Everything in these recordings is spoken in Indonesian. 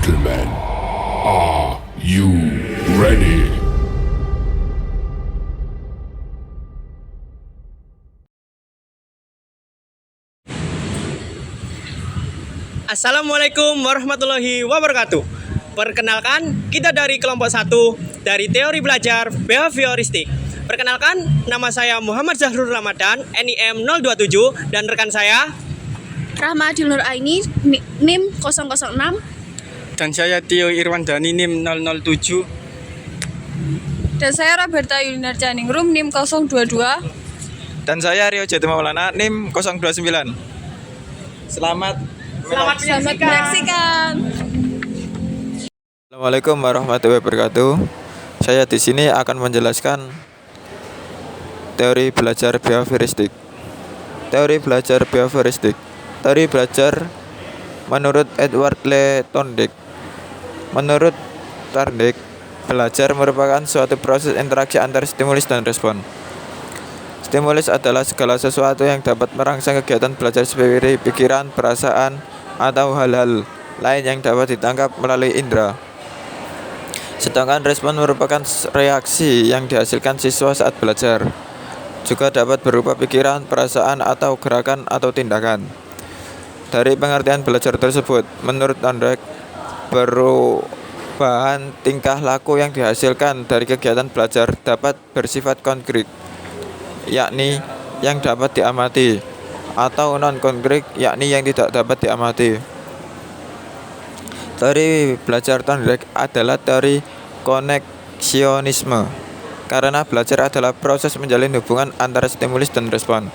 gentlemen, are you ready? Assalamualaikum warahmatullahi wabarakatuh. Perkenalkan, kita dari kelompok 1 dari teori belajar behavioristik. Perkenalkan, nama saya Muhammad Zahrul Ramadan, NIM 027, dan rekan saya Rahma Adil Nur Aini, NIM 006. Dan saya Tio Irwandani NIM 007. Dan saya Roberta Yulinar Caningrum, NIM 022. Dan saya Rio Jati Maulana NIM 029. Selamat menyaksikan. Assalamualaikum warahmatullahi wabarakatuh. Saya di sini akan menjelaskan teori belajar behavioristik. Teori belajar behavioristik. Teori belajar menurut Edward Lee Thorndike. Menurut Thorndike, belajar merupakan suatu proses interaksi antara stimulus dan respon. Stimulus adalah segala sesuatu yang dapat merangsang kegiatan belajar seperti pikiran, perasaan, atau hal-hal lain yang dapat ditangkap melalui indera. Sedangkan respon merupakan reaksi yang dihasilkan siswa saat belajar. Juga dapat berupa pikiran, perasaan, atau gerakan atau tindakan. Dari pengertian belajar tersebut, menurut Thorndike, perubahan tingkah laku yang dihasilkan dari kegiatan belajar dapat bersifat konkret, yakni yang dapat diamati, atau non-konkret, yakni yang tidak dapat diamati. Teori belajar Thorndike adalah teori koneksionisme, karena belajar adalah proses menjalin hubungan antara stimulus dan respon.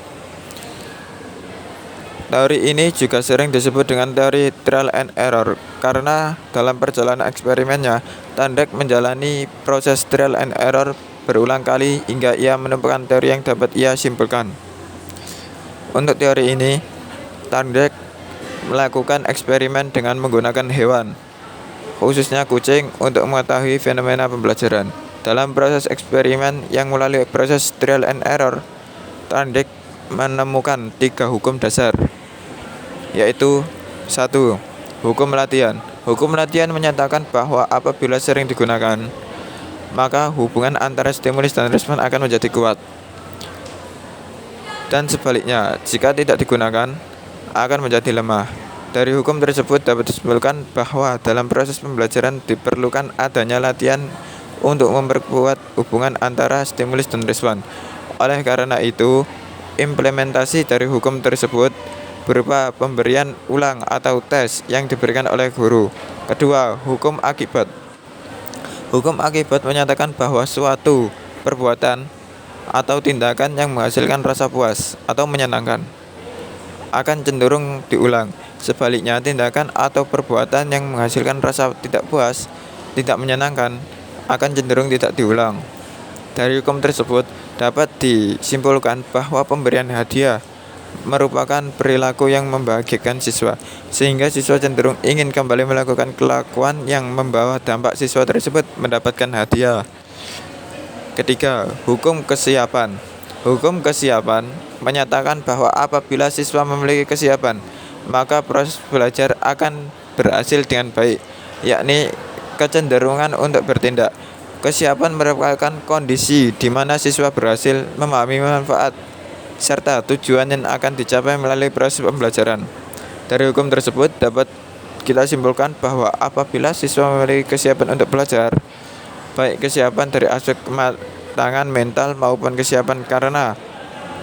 Teori ini juga sering disebut dengan teori trial and error, karena dalam perjalanan eksperimennya, Thorndike menjalani proses trial and error berulang kali hingga ia menemukan teori yang dapat ia simpulkan. Untuk teori ini, Thorndike melakukan eksperimen dengan menggunakan hewan, khususnya kucing, untuk mengetahui fenomena pembelajaran. Dalam proses eksperimen yang melalui proses trial and error, Thorndike menemukan 3 hukum dasar, yaitu 1. Hukum latihan. Hukum latihan menyatakan bahwa apabila sering digunakan, maka hubungan antara stimulus dan respon akan menjadi kuat. Dan sebaliknya, jika tidak digunakan, akan menjadi lemah. Dari hukum tersebut dapat disimpulkan bahwa dalam proses pembelajaran diperlukan adanya latihan untuk memperkuat hubungan antara stimulus dan respon. Oleh karena itu, implementasi dari hukum tersebut berupa pemberian ulang atau tes yang diberikan oleh guru. Kedua, hukum akibat. Hukum akibat menyatakan bahwa suatu perbuatan atau tindakan yang menghasilkan rasa puas atau menyenangkan akan cenderung diulang. Sebaliknya, tindakan atau perbuatan yang menghasilkan rasa tidak puas, tidak menyenangkan, akan cenderung tidak diulang. Dari hukum tersebut dapat disimpulkan bahwa pemberian hadiah merupakan perilaku yang membahagiakan siswa, sehingga siswa cenderung ingin kembali melakukan kelakuan yang membawa dampak siswa tersebut mendapatkan hadiah. Ketiga, hukum kesiapan. Hukum kesiapan menyatakan bahwa apabila siswa memiliki kesiapan, maka proses belajar akan berhasil dengan baik, yakni kecenderungan untuk bertindak. Kesiapan merupakan kondisi di mana siswa berhasil memahami manfaat serta tujuan yang akan dicapai melalui proses pembelajaran. Dari hukum tersebut dapat kita simpulkan bahwa apabila siswa memiliki kesiapan untuk belajar, baik kesiapan dari aspek kematangan mental maupun kesiapan karena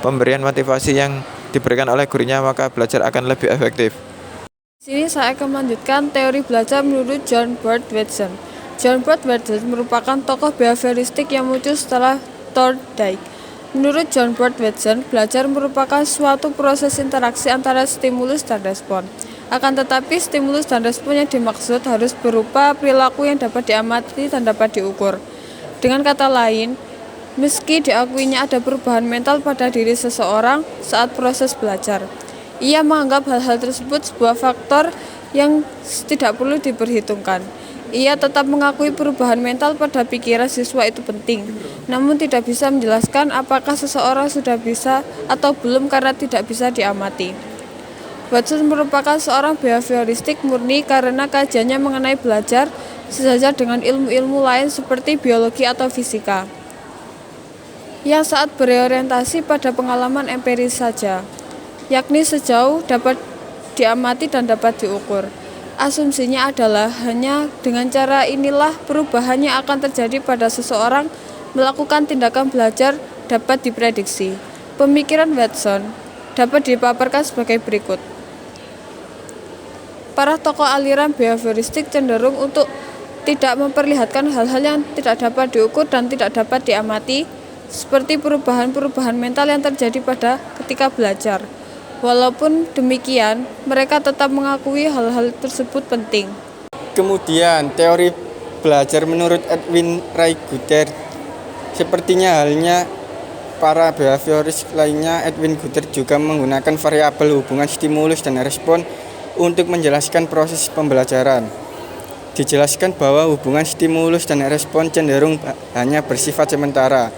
pemberian motivasi yang diberikan oleh gurunya, maka belajar akan lebih efektif. Di sini saya akan melanjutkan teori belajar menurut John Burt Watson. John Burt Watson merupakan tokoh behavioristik yang muncul setelah Thorndike. Menurut John Burt Watson, belajar merupakan suatu proses interaksi antara stimulus dan respon. Akan tetapi, stimulus dan respon yang dimaksud harus berupa perilaku yang dapat diamati dan dapat diukur. Dengan kata lain, meski diakuinya ada perubahan mental pada diri seseorang saat proses belajar, ia menganggap hal-hal tersebut sebuah faktor yang tidak perlu diperhitungkan. Ia tetap mengakui perubahan mental pada pikiran siswa itu penting, namun tidak bisa menjelaskan apakah seseorang sudah bisa atau belum karena tidak bisa diamati. Watson merupakan seorang behavioristik murni karena kajiannya mengenai belajar sejajar dengan ilmu-ilmu lain seperti biologi atau fisika, yang saat berorientasi pada pengalaman empiris saja, yakni sejauh dapat diamati dan dapat diukur. Asumsinya adalah hanya dengan cara inilah perubahannya akan terjadi pada seseorang melakukan tindakan belajar dapat diprediksi. Pemikiran Watson dapat dipaparkan sebagai berikut. Para tokoh aliran behavioristik cenderung untuk tidak memperlihatkan hal-hal yang tidak dapat diukur dan tidak dapat diamati, seperti perubahan-perubahan mental yang terjadi pada ketika belajar. Walaupun demikian, mereka tetap mengakui hal-hal tersebut penting. Kemudian, teori belajar menurut Edwin Ray Guter. Sepertinya halnya para behavioris lainnya, Edwin Guter juga menggunakan variabel hubungan stimulus dan respon untuk menjelaskan proses pembelajaran. Dijelaskan bahwa hubungan stimulus dan respon cenderung hanya bersifat sementara.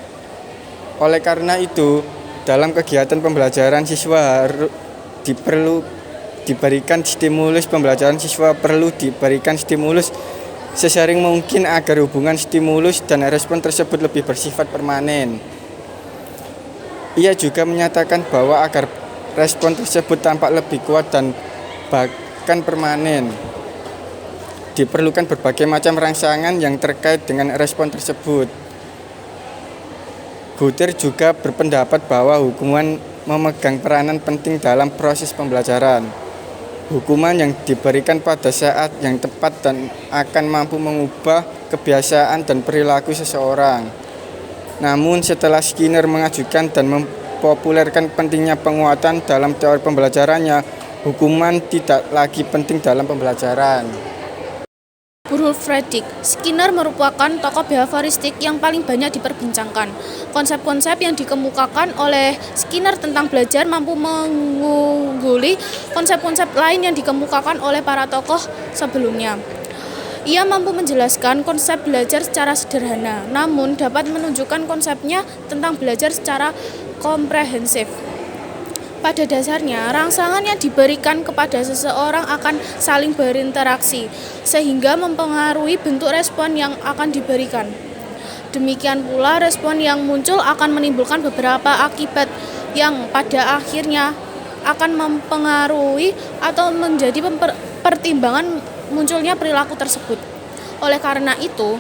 Oleh karena itu, dalam kegiatan pembelajaran siswa diberikan stimulus sesering mungkin agar hubungan stimulus dan respon tersebut lebih bersifat permanen. Ia juga menyatakan bahwa agar respon tersebut tampak lebih kuat dan bahkan permanen, diperlukan berbagai macam rangsangan yang terkait dengan respon tersebut. Guter juga berpendapat bahwa hukuman memegang peranan penting dalam proses pembelajaran. Hukuman yang diberikan pada saat yang tepat dan akan mampu mengubah kebiasaan dan perilaku seseorang. Namun setelah Skinner mengajukan dan mempopulerkan pentingnya penguatan dalam teori pembelajarannya, hukuman tidak lagi penting dalam pembelajaran. Rudolf Friedrich Skinner merupakan tokoh behavioristik yang paling banyak diperbincangkan. Konsep-konsep yang dikemukakan oleh Skinner tentang belajar mampu mengungguli konsep-konsep lain yang dikemukakan oleh para tokoh sebelumnya. Ia mampu menjelaskan konsep belajar secara sederhana, namun dapat menunjukkan konsepnya tentang belajar secara komprehensif. Pada dasarnya, rangsangan yang diberikan kepada seseorang akan saling berinteraksi, sehingga mempengaruhi bentuk respon yang akan diberikan. Demikian pula, respon yang muncul akan menimbulkan beberapa akibat yang pada akhirnya akan mempengaruhi atau menjadi pertimbangan munculnya perilaku tersebut. Oleh karena itu,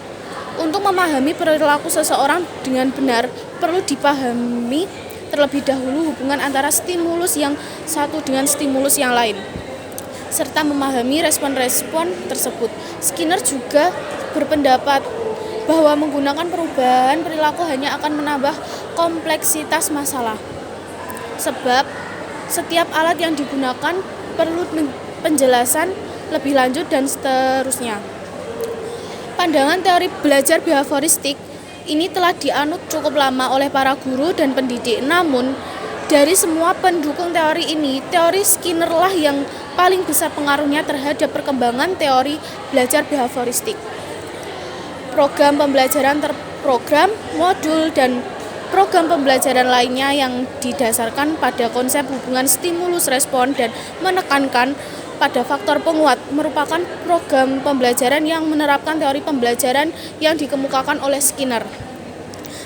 untuk memahami perilaku seseorang dengan benar, perlu dipahami terlebih dahulu hubungan antara stimulus yang satu dengan stimulus yang lain, serta memahami respon-respon tersebut. Skinner juga berpendapat bahwa menggunakan perubahan perilaku hanya akan menambah kompleksitas masalah, sebab setiap alat yang digunakan perlu penjelasan lebih lanjut dan seterusnya. Pandangan teori belajar behavioristik ini telah dianut cukup lama oleh para guru dan pendidik. Namun, dari semua pendukung teori ini, teori Skinner lah yang paling besar pengaruhnya terhadap perkembangan teori belajar behavioristik. Program pembelajaran terprogram, modul, dan program pembelajaran lainnya yang didasarkan pada konsep hubungan stimulus respon dan menekankan pada faktor penguat merupakan program pembelajaran yang menerapkan teori pembelajaran yang dikemukakan oleh Skinner.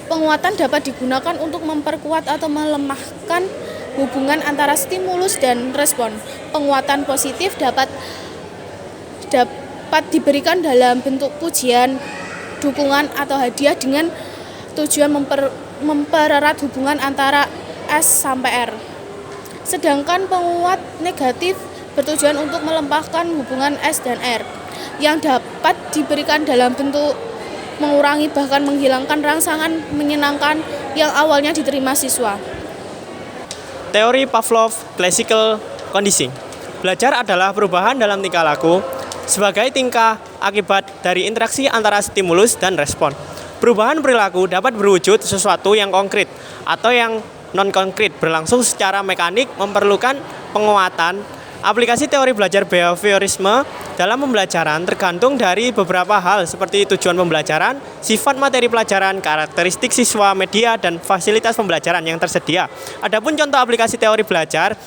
Penguatan dapat digunakan untuk memperkuat atau melemahkan hubungan antara stimulus dan respon. Penguatan positif dapat diberikan dalam bentuk pujian, dukungan, atau hadiah dengan tujuan mempererat hubungan antara S sampai R. Sedangkan penguat negatif bertujuan untuk melemahkan hubungan S dan R, yang dapat diberikan dalam bentuk mengurangi bahkan menghilangkan rangsangan menyenangkan yang awalnya diterima siswa. Teori Pavlov Classical Conditioning. Belajar adalah perubahan dalam tingkah laku sebagai tingkah akibat dari interaksi antara stimulus dan respon. Perubahan perilaku dapat berwujud sesuatu yang konkret atau yang non-konkret, berlangsung secara mekanik, memerlukan penguatan. Aplikasi teori belajar behaviorisme dalam pembelajaran tergantung dari beberapa hal seperti tujuan pembelajaran, sifat materi pelajaran, karakteristik siswa, media, dan fasilitas pembelajaran yang tersedia. Adapun contoh aplikasi teori belajar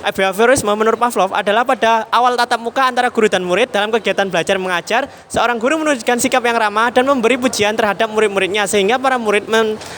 Behaviorisme menurut Pavlov adalah pada awal tatap muka antara guru dan murid dalam kegiatan belajar mengajar, seorang guru menunjukkan sikap yang ramah dan memberi pujian terhadap murid-muridnya sehingga para murid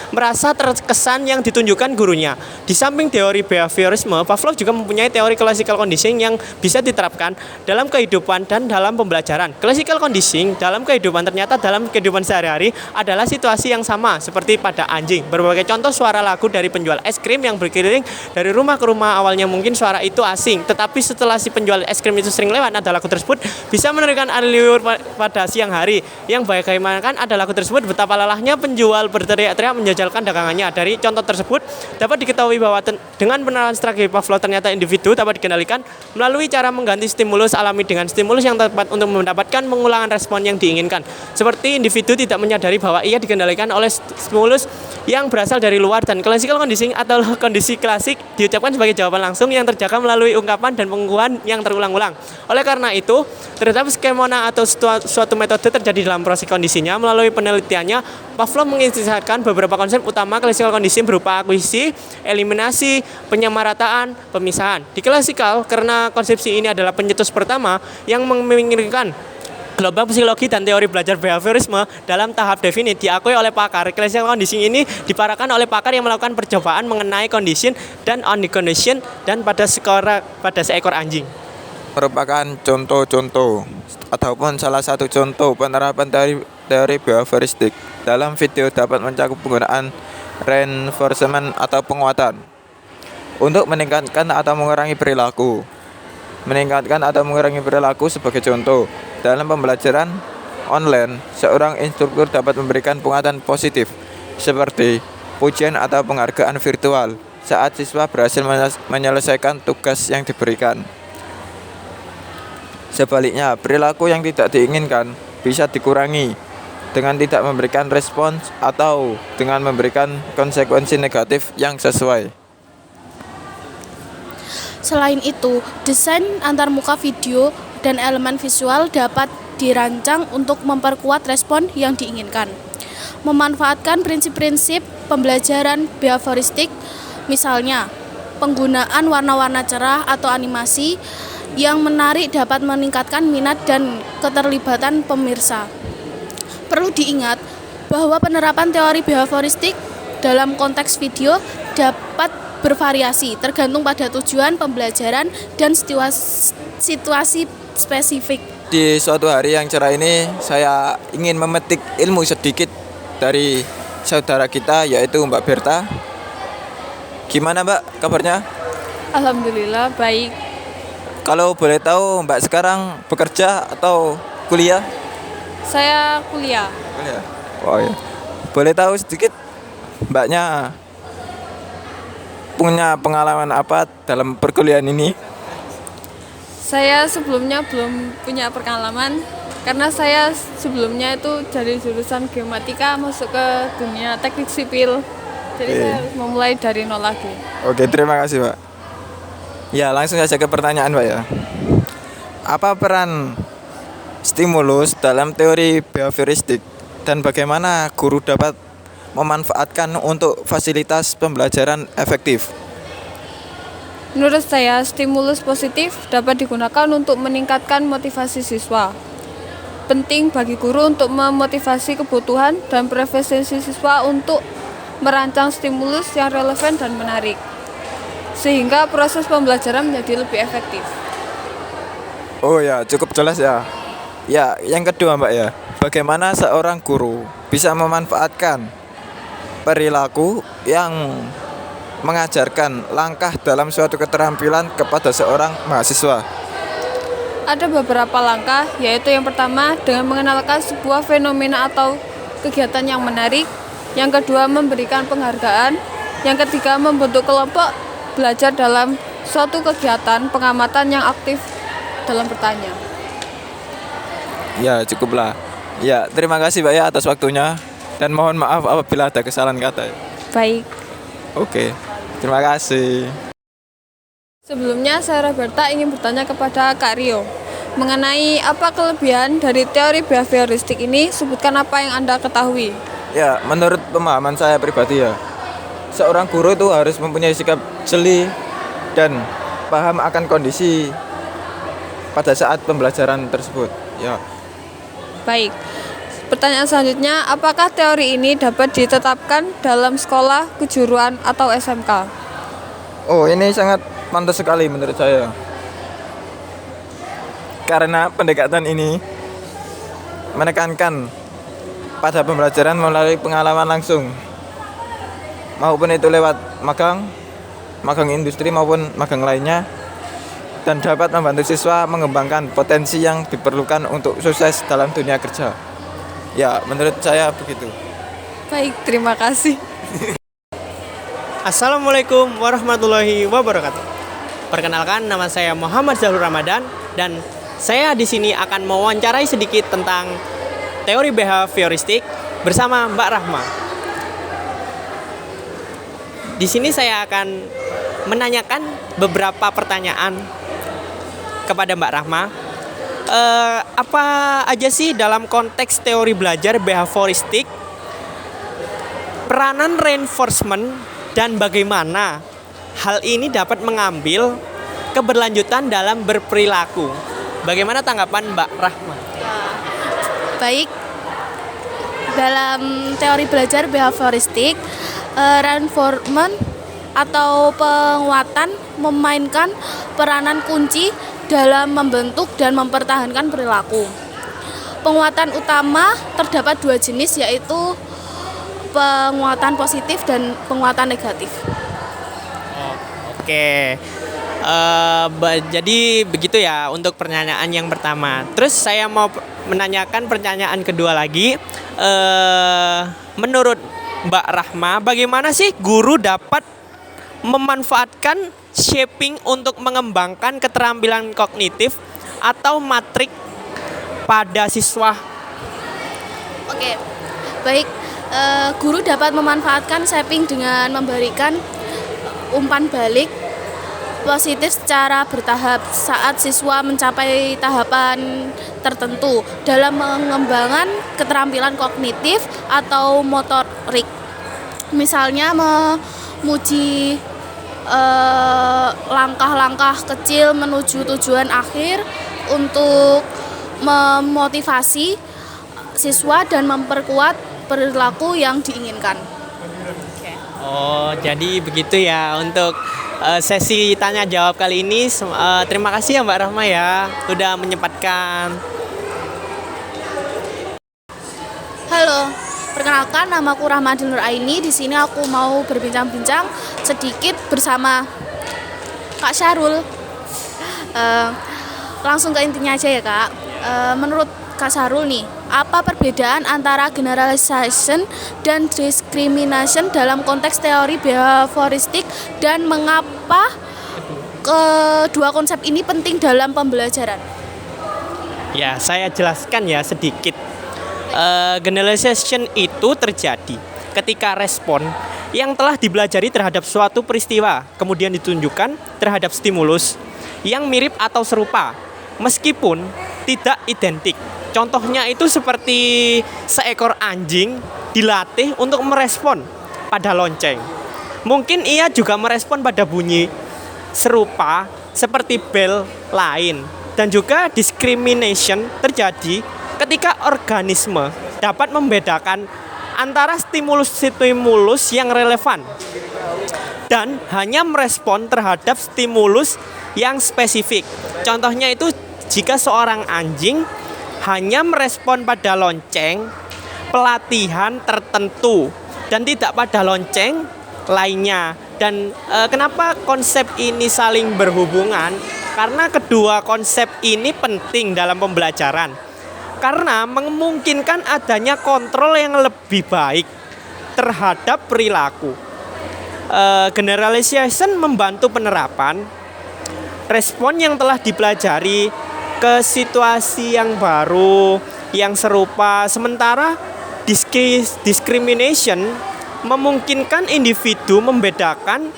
merasa terkesan yang ditunjukkan gurunya. Di samping teori behaviorisme, Pavlov juga mempunyai teori classical conditioning yang bisa diterapkan dalam kehidupan dan dalam pembelajaran. Classical conditioning dalam kehidupan ternyata dalam kehidupan sehari-hari adalah situasi yang sama seperti pada anjing. Berbagai contoh suara lagu dari penjual es krim yang berkeliling dari rumah ke rumah, awalnya mungkin suara itu asing, tetapi setelah si penjual es krim itu sering lewat, nada lagu tersebut bisa menarik aliur pada siang hari. Yang bagaimanakah ada lagu tersebut, betapa lelahnya penjual berteriak-teriak menjajalkan dagangannya. Dari contoh tersebut dapat diketahui bahwa dengan penerapan strategi Pavlov ternyata individu dapat dikendalikan melalui cara mengganti stimulus alami dengan stimulus yang tepat untuk mendapatkan pengulangan respon yang diinginkan. Seperti individu tidak menyadari bahwa ia dikendalikan oleh stimulus yang berasal dari luar, dan classical conditioning atau kondisi klasik diucapkan sebagai jawaban langsung yang terjaga melalui ungkapan dan pengukuhan yang terulang-ulang. Oleh karena itu, terhadap skemona atau suatu metode terjadi dalam proses kondisinya. Melalui penelitiannya, Pavlov mengistilahkan beberapa konsep utama classical conditioning berupa akuisisi, eliminasi, penyamarataan, pemisahan. Di classical, karena konsepsi ini adalah pencetus pertama yang menginginkan gelombang psikologi dan teori belajar behaviorisme dalam tahap definit diakui oleh pakar. Classical conditioning ini diparakan oleh pakar yang melakukan percobaan mengenai condition dan on the condition dan pada seekor anjing. Merupakan contoh-contoh ataupun salah satu contoh penerapan teori behavioristik. Dalam video dapat mencakup penggunaan reinforcement atau penguatan untuk meningkatkan atau mengurangi perilaku. Meningkatkan atau mengurangi perilaku sebagai contoh. Dalam pembelajaran online, seorang instruktur dapat memberikan penguatan positif seperti pujian atau penghargaan virtual saat siswa berhasil menyelesaikan tugas yang diberikan. Sebaliknya, perilaku yang tidak diinginkan bisa dikurangi dengan tidak memberikan respons atau dengan memberikan konsekuensi negatif yang sesuai. Selain itu, desain antarmuka video dan elemen visual dapat dirancang untuk memperkuat respon yang diinginkan. Memanfaatkan prinsip-prinsip pembelajaran behavioristik, misalnya penggunaan warna-warna cerah atau animasi yang menarik dapat meningkatkan minat dan keterlibatan pemirsa. Perlu diingat bahwa penerapan teori behavioristik dalam konteks video dapat bervariasi tergantung pada tujuan pembelajaran dan situasi spesifik. Di suatu hari yang cerah ini, saya ingin memetik ilmu sedikit dari saudara kita, yaitu Mbak Berta. Gimana Mbak kabarnya? Alhamdulillah baik. Kalau boleh tahu Mbak sekarang bekerja atau kuliah? Saya kuliah. Kuliah. Oh ya. Boleh tahu sedikit Mbaknya punya pengalaman apa dalam perkuliahan ini? Saya sebelumnya belum punya pengalaman karena saya sebelumnya itu dari jurusan geomatika masuk ke dunia teknik sipil. Jadi saya harus memulai dari nol lagi. Oke, terima kasih Mbak. Ya, langsung saja ke pertanyaan Mbak ya. Apa peran stimulus dalam teori behavioristik dan bagaimana guru dapat memanfaatkan untuk fasilitas pembelajaran efektif? Menurut saya, stimulus positif dapat digunakan untuk meningkatkan motivasi siswa. Penting bagi guru untuk memotivasi kebutuhan dan preferensi siswa untuk merancang stimulus yang relevan dan menarik, sehingga proses pembelajaran menjadi lebih efektif. Oh ya, cukup jelas ya. Ya, yang kedua Mbak ya, bagaimana seorang guru bisa memanfaatkan perilaku yang mengajarkan langkah dalam suatu keterampilan kepada seorang mahasiswa? Ada beberapa langkah, yaitu yang pertama dengan mengenalkan sebuah fenomena atau kegiatan yang menarik, yang kedua memberikan penghargaan, yang ketiga membentuk kelompok belajar dalam suatu kegiatan pengamatan yang aktif dalam bertanya. Ya, cukuplah. Ya, terima kasih Mbak ya atas waktunya dan mohon maaf apabila ada kesalahan kata. Baik. Oke. Terima kasih. Sebelumnya saya Roberta ingin bertanya kepada Kak Rio mengenai apa kelebihan dari teori behavioristik ini. Sebutkan apa yang Anda ketahui. Ya, menurut pemahaman saya pribadi ya, seorang guru itu harus mempunyai sikap jeli dan paham akan kondisi pada saat pembelajaran tersebut. Ya, Baik. Pertanyaan selanjutnya, apakah teori ini dapat ditetapkan dalam sekolah, kejuruan, atau SMK? oh ini sangat pantas sekali menurut saya. Karena pendekatan ini menekankan pada pembelajaran melalui pengalaman langsung, maupun itu lewat magang industri maupun magang lainnya, dan dapat membantu siswa mengembangkan potensi yang diperlukan untuk sukses dalam dunia kerja. Ya, menurut saya begitu. Baik, terima kasih. Assalamualaikum warahmatullahi wabarakatuh. Perkenalkan, nama saya Muhammad Zahrul Ramadan dan saya di sini akan mewawancarai sedikit tentang teori behavioristik bersama Mbak Rahma. Di sini saya akan menanyakan beberapa pertanyaan kepada Mbak Rahma. Apa aja sih dalam konteks teori belajar behavioristik peranan reinforcement dan bagaimana hal ini dapat mengambil keberlanjutan dalam berperilaku? Bagaimana tanggapan Mbak Rahma? Baik, dalam teori belajar behavioristik, reinforcement atau penguatan memainkan peranan kunci dalam membentuk dan mempertahankan perilaku. Penguatan utama terdapat dua jenis, yaitu penguatan positif dan penguatan negatif. Oke, jadi begitu ya untuk pertanyaan yang pertama. Terus saya mau menanyakan pertanyaan kedua lagi. Menurut Mbak Rahma, bagaimana sih guru dapat memanfaatkan shaping untuk mengembangkan keterampilan kognitif atau matrik pada siswa? Oke, baik. Guru dapat memanfaatkan shaping dengan memberikan umpan balik positif secara bertahap saat siswa mencapai tahapan tertentu dalam mengembangkan keterampilan kognitif atau motorik. Misalnya memuji langkah-langkah kecil menuju tujuan akhir untuk memotivasi siswa dan memperkuat perilaku yang diinginkan. Oh, jadi begitu ya untuk sesi tanya jawab kali ini. Terima kasih ya Mbak Rahma ya udah menyempatkan. Halo, perkenalkan namaku Rahmadil Nur Aini. Di sini aku mau berbincang-bincang sedikit bersama Kak Syarul. Langsung ke intinya aja ya Kak. Menurut Kak Syarul nih, apa perbedaan antara generalization dan discrimination dalam konteks teori behavioristik dan mengapa kedua konsep ini penting dalam pembelajaran? Ya, saya jelaskan ya sedikit. Generalization itu terjadi ketika respon yang telah dipelajari terhadap suatu peristiwa kemudian ditunjukkan terhadap stimulus yang mirip atau serupa meskipun tidak identik. Contohnya itu seperti seekor anjing dilatih untuk merespon pada lonceng. Mungkin ia juga merespon pada bunyi serupa seperti bel lain. Dan juga discrimination terjadi ketika organisme dapat membedakan antara stimulus-stimulus yang relevan dan hanya merespon terhadap stimulus yang spesifik. Contohnya itu jika seorang anjing hanya merespon pada lonceng pelatihan tertentu dan tidak pada lonceng lainnya. Dan kenapa konsep ini saling berhubungan? Karena kedua konsep ini penting dalam pembelajaran. Karena memungkinkan adanya kontrol yang lebih baik terhadap perilaku. Generalization membantu penerapan respon yang telah dipelajari ke situasi yang baru, yang serupa. Sementara discrimination memungkinkan individu membedakan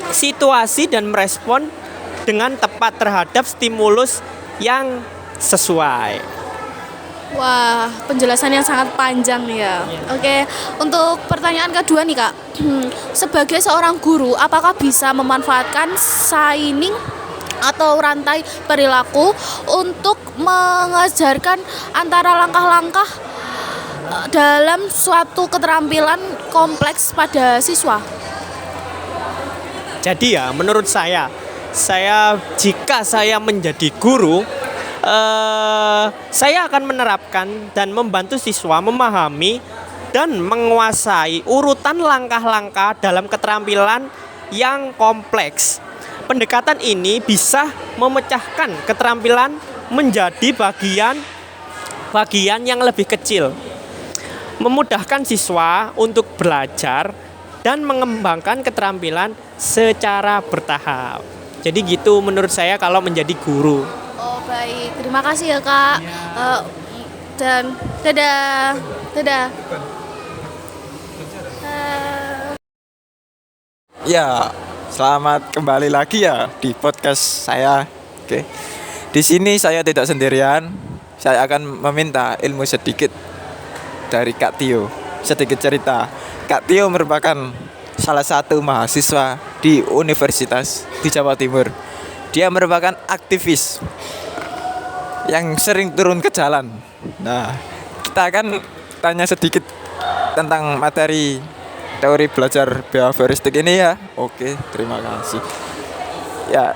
situasi dan merespon dengan tepat terhadap stimulus yang sesuai. Wah, penjelasan yang sangat panjang nih ya. Oke, untuk pertanyaan kedua nih Kak. Sebagai seorang guru, apakah bisa memanfaatkan signing atau rantai perilaku untuk mengajarkan antara langkah-langkah dalam suatu keterampilan kompleks pada siswa? Jadi ya menurut saya jika saya menjadi guru, saya akan menerapkan dan membantu siswa memahami dan menguasai urutan langkah-langkah dalam keterampilan yang kompleks. Pendekatan ini bisa memecahkan keterampilan menjadi bagian yang lebih kecil, memudahkan siswa untuk belajar dan mengembangkan keterampilan secara bertahap. Jadi gitu menurut saya kalau menjadi guru. Oh baik, terima kasih ya Kak. Dan dadah. Ya, selamat kembali lagi ya di podcast saya. Oke. Di sini saya tidak sendirian. Saya akan meminta ilmu sedikit dari Kak Tio. Sedikit cerita. Kak Tio merupakan salah satu mahasiswa di universitas di Jawa Timur. Dia merupakan aktivis yang sering turun ke jalan. Nah, kita akan tanya sedikit tentang materi teori belajar behavioristik ini ya. Oke, terima kasih. Ya,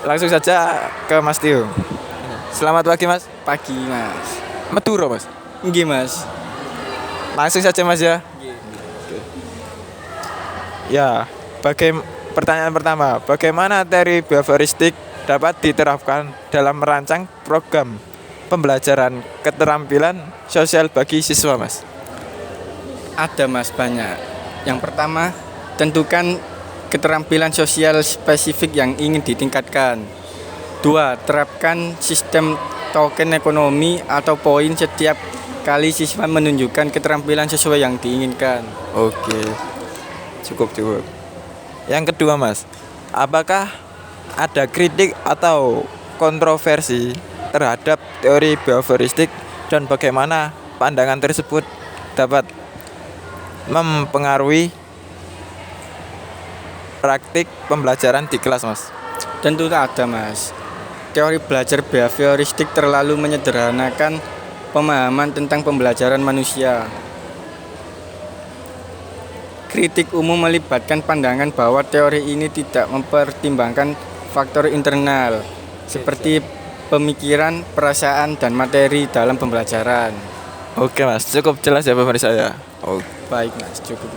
langsung saja ke Mas Tio. Selamat pagi Mas. Pagi Mas. Maduro Mas. Nggih Mas. Langsung saja Mas ya. Ya, pertanyaan pertama, bagaimana teori behavioristik dapat diterapkan dalam merancang program pembelajaran keterampilan sosial bagi siswa Mas? Ada Mas, banyak. Yang pertama, tentukan keterampilan sosial spesifik yang ingin ditingkatkan. 2. Terapkan sistem token ekonomi atau poin setiap kali siswa menunjukkan keterampilan sesuai yang diinginkan. Oke. Cukup. Yang kedua Mas, apakah ada kritik atau kontroversi terhadap teori behavioristik dan bagaimana pandangan tersebut dapat mempengaruhi praktik pembelajaran di kelas Mas? Tentu ada Mas. Teori belajar behavioristik terlalu menyederhanakan pemahaman tentang pembelajaran manusia. Kritik umum melibatkan pandangan bahwa teori ini tidak mempertimbangkan faktor internal seperti pemikiran, perasaan, dan materi dalam pembelajaran. Oke Mas, cukup jelas ya pemirsa saya. Oh, Baik Mas, cukup.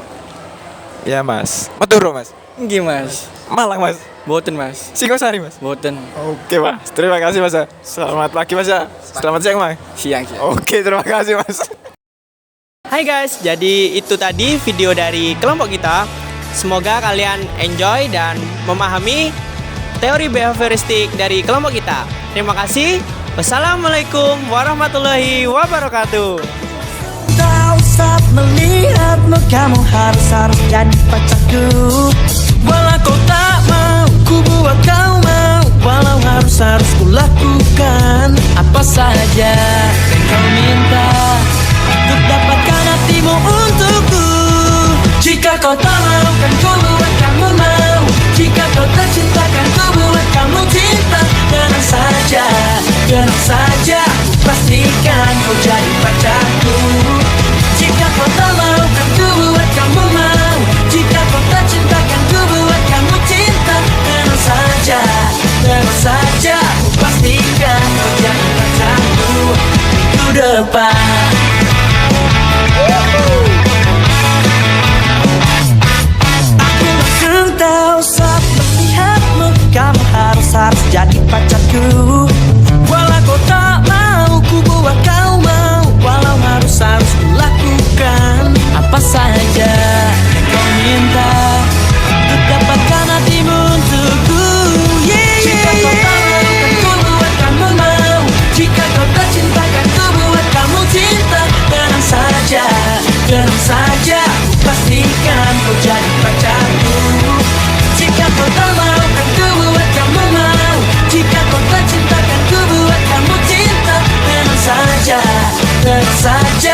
ya Mas. Maduro Mas. Nggih Mas. Malang Mas. Boten Mas. Singosari Mas. Boten. Oke Mas, terima kasih Mas. Selamat pagi Mas. Selamat siang Mas. Siang. Oke, terima kasih Mas. Hai guys, jadi itu tadi video dari kelompok kita. Semoga kalian enjoy dan memahami teori behavioristik dari kelompok kita. Terima kasih. Wassalamualaikum warahmatullahi wabarakatuh. Tak usah melihatmu, kamu harus jadi pacarku. Walau kau tak mau, ku buat kau mau. Walau harus ku lakukan apa saja yang kau minta untuk dapatkan hatimu untukku. Jika kau tak mau, kan ku buat kamu mau. Jika kau tak cinta, kan ku buat kamu cinta. Tenang saja, pastikan kau jadi pacarku. Jika kau tak mau, kan ku buat kamu mau. Jika kau tak cinta, kan ku buat kamu cinta. Tenang saja, pastikan kau jadi pacarku minggu depan. Aku langsung tahu saat melihatmu, kamu harus jadi pacarku. Walau kau tak mau, ku buat kau mau. Walau harus ku lakukan apa saja yang kau minta untuk dapatkan hatimu untukku. Jika kau tak mau, kan ku buat kamu mau. Jika kau tak cinta, kan ku buat kamu cinta. Tenang saja, pastikan kau jadi pacarku. Jika kau tak mau, kan ku buat kamu mau. Jika kau tak cinta, kan ku buat kamu cinta. Tenang saja, saja.